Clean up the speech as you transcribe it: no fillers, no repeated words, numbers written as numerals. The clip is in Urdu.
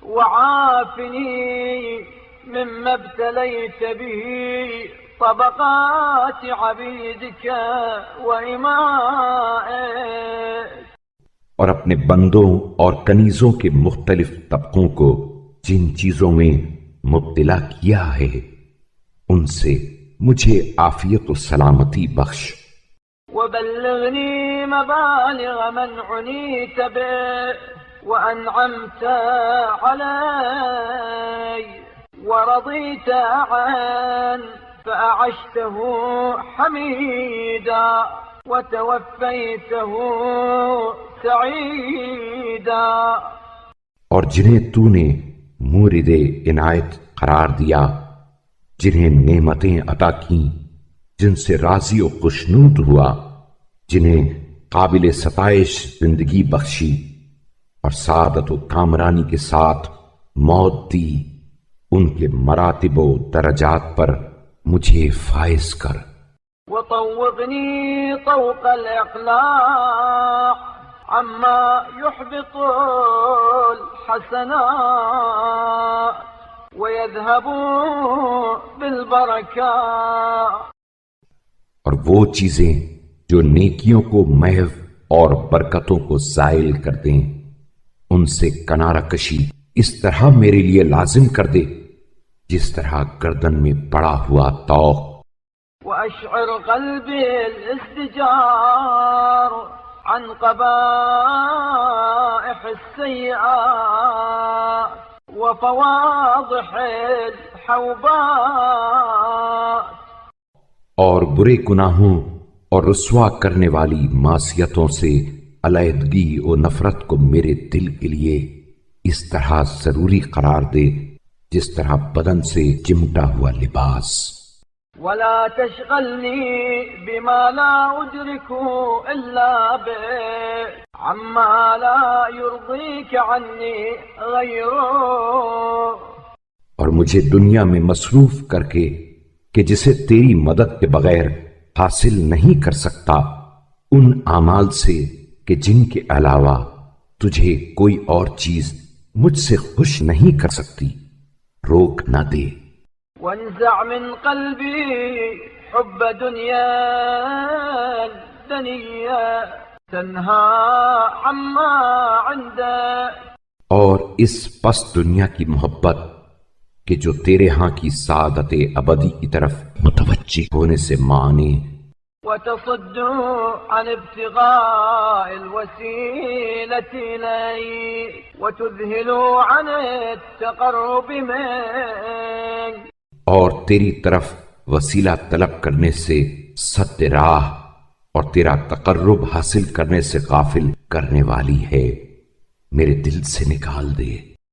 وعافني مما ابتليت به طبقات عبيدك وإمائك، اور اپنے بندوں اور کنیزوں کے مختلف طبقوں کو جن چیزوں میں مبتلا کیا ہے ان سے مجھے عافیت و سلامتی بخش۔ وبلغني مبالغ من عنيت به وأنعمت علي ورضيت عنه فأعشته حميدا وتوفيته سعيدا، اور جنہیں تو نے مورد عنایت قرار دیا، جنہیں نعمتیں عطا کیں، جن سے راضی و خوشنود ہوا، جنہیں قابل ستائش زندگی بخشی اور سعادت و کامرانی کے ساتھ موت دی، ان کے مراتب و درجات پر مجھے فائز کر۔ وطوقني طوق الإقلاع عما يحبط الحسنات ويذهب بالبركات، اور وہ چیزیں جو نیکیوں کو محو اور برکتوں کو زائل کر دیں ان سے کنارہ کشی اس طرح میرے لیے لازم کر دے جس طرح گردن میں پڑا ہوا طوق۔ وأشعر قلبي الازدجار عن قبائح السيئات وفواضح الحوبات، اور برے گناہوں اور رسوا کرنے والی معصیتوں سے علیحدگی و نفرت کو میرے دل کے لیے اس طرح ضروری قرار دے جس طرح بدن سے چمٹا ہوا لباس۔ ولا تشغلني بما لا أدرك إلا به عما لا يرضيك عني غيره، اور مجھے دنیا میں مصروف کر کے کہ جسے تیری مدد کے بغیر حاصل نہیں کر سکتا ان اعمال سے کہ جن کے علاوہ تجھے کوئی اور چیز مجھ سے خوش نہیں کر سکتی، روک نہ دے۔ وانزع من قلبي حب دنيا دنيا تنهى عما عندك، اور اس پس دنیا کی محبت کہ جو تیرے ہاں کی سعادت ابدی کی طرف متوجہ ہونے سے مانے، وتصد عن ابتغاء الوسيلة إليك وتذهل عن التقرب منك، اور تیری طرف وسیلہ طلب کرنے سے سد راہ اور تیرا تقرب حاصل کرنے سے غافل کرنے والی ہے، میرے دل سے نکال دے۔